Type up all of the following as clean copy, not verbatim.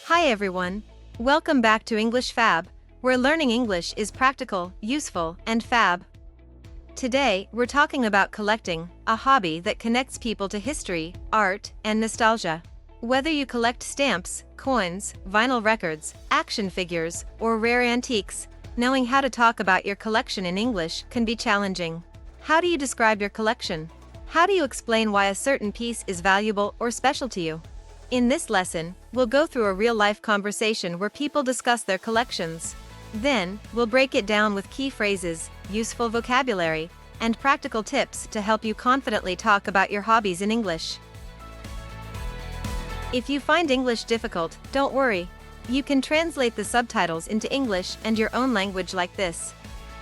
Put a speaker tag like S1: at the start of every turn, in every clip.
S1: Hi everyone. Welcome back to English Fab, where learning English is practical, useful, and fab. Today, we're talking about collecting, a hobby that connects people to history, art, and nostalgia. Whether you collect stamps, coins, vinyl records, action figures, or rare antiques, knowing how to talk about your collection in English can be challenging. How do you describe your collection? How do you explain why a certain piece is valuable or special to you? In this lesson, we'll go through a real-life conversation where people discuss their collections. Then, we'll break it down with key phrases, useful vocabulary, and practical tips to help you confidently talk about your hobbies in English. If you find English difficult, don't worry. You can translate the subtitles into English and your own language like this.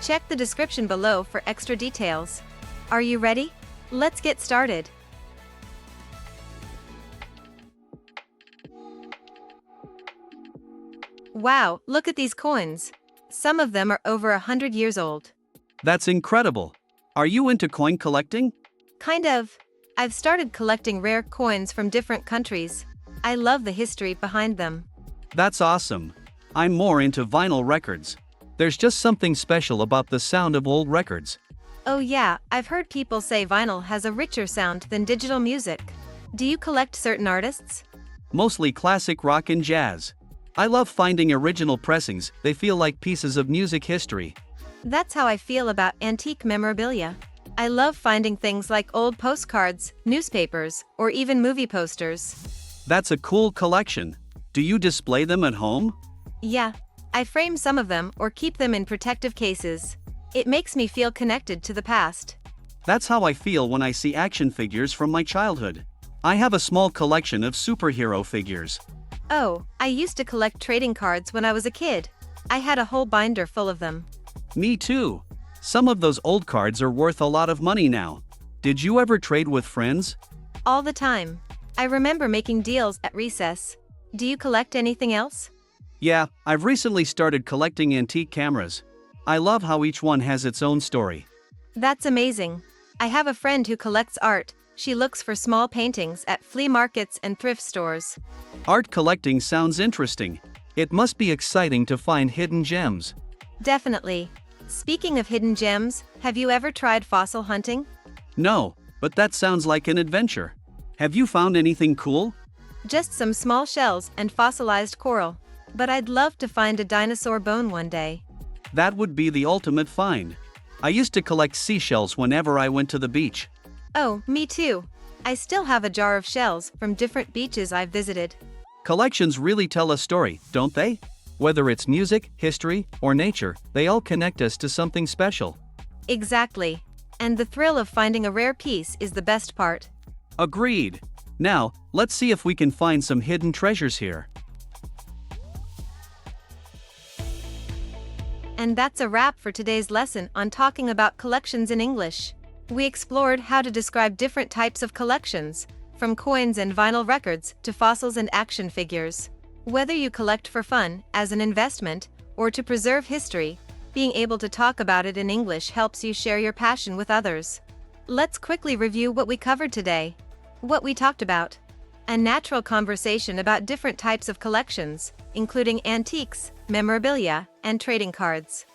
S1: Check the description below for extra details. Are you ready? Let's get started. Wow, look at these coins. Some of them are over 100 years old.
S2: That's incredible. Are you into coin collecting?
S1: Kind of. I've started collecting rare coins from different countries. I love the history behind them.
S2: That's awesome. I'm more into vinyl records. There's just something special about the sound of old records.
S1: Oh yeah, I've heard people say vinyl has a richer sound than digital music. Do you collect certain artists?
S2: Mostly classic rock and jazz. I love finding original pressings, they feel like pieces of music history.
S1: That's how I feel about antique memorabilia. I love finding things like old postcards, newspapers, or even movie posters.
S2: That's a cool collection. Do you display them at home?
S1: Yeah, I frame some of them or keep them in protective cases. It makes me feel connected to the past.
S2: That's how I feel when I see action figures from my childhood. I have a small collection of superhero figures.
S1: Oh, I used to collect trading cards when I was a kid. I had a whole binder full of them.
S2: Me too. Some of those old cards are worth a lot of money now. Did you ever trade with friends?
S1: All the time. I remember making deals at recess. Do you collect anything else?
S2: Yeah, I've recently started collecting antique cameras. I love how each one has its own story.
S1: That's amazing. I have a friend who collects art. She looks for small paintings at flea markets and thrift stores.
S2: Art collecting sounds interesting. It must be exciting to find hidden gems.
S1: Definitely. Speaking of hidden gems, have you ever tried fossil hunting?
S2: No, but that sounds like an adventure. Have you found anything cool?
S1: Just some small shells and fossilized coral. But I'd love to find a dinosaur bone one day.
S2: That would be the ultimate find. I used to collect seashells whenever I went to the beach.
S1: Oh, me too. I still have a jar of shells from different beaches I've visited.
S2: Collections really tell a story, don't they? Whether it's music, history, or nature, they all connect us to something special.
S1: Exactly. And the thrill of finding a rare piece is the best part.
S2: Agreed. Now, let's see if we can find some hidden treasures here.
S1: And that's a wrap for today's lesson on talking about collections in English. We explored how to describe different types of collections, from coins and vinyl records to fossils and action figures. Whether you collect for fun, as an investment, or to preserve history, being able to talk about it in English helps you share your passion with others. Let's quickly review what we covered today. What we talked about: a natural conversation about different types of collections, including antiques, memorabilia, and trading cards.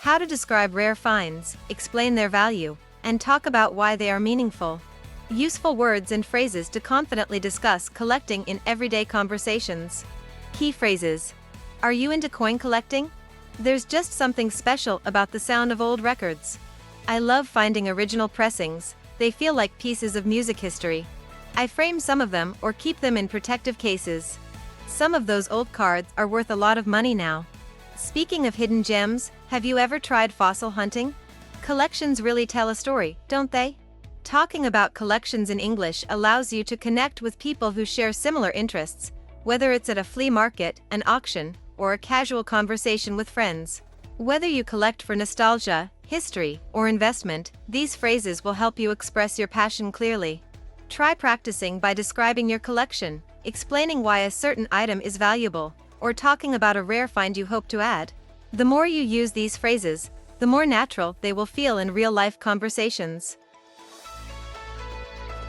S1: How to describe rare finds, explain their value, and talk about why they are meaningful. Useful words and phrases to confidently discuss collecting in everyday conversations. Key phrases. Are you into coin collecting? There's just something special about the sound of old records. I love finding original pressings, they feel like pieces of music history. I frame some of them or keep them in protective cases. Some of those old cards are worth a lot of money now. Speaking of hidden gems, have you ever tried fossil hunting? Collections really tell a story, don't they? Talking about collections in English allows you to connect with people who share similar interests, whether it's at a flea market, an auction, or a casual conversation with friends. Whether you collect for nostalgia, history, or investment, these phrases will help you express your passion clearly. Try practicing by describing your collection, explaining why a certain item is valuable, or talking about a rare find you hope to add. The more you use these phrases, the more natural they will feel in real-life conversations.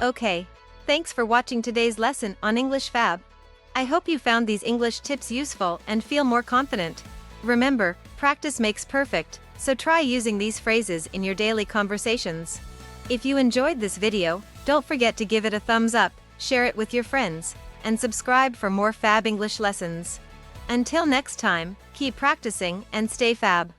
S1: Okay, thanks for watching today's lesson on English Fab. I hope you found these English tips useful and feel more confident. Remember, practice makes perfect, so try using these phrases in your daily conversations. If you enjoyed this video, don't forget to give it a thumbs up, share it with your friends, and subscribe for more fab English lessons. Until next time, keep practicing and stay fab.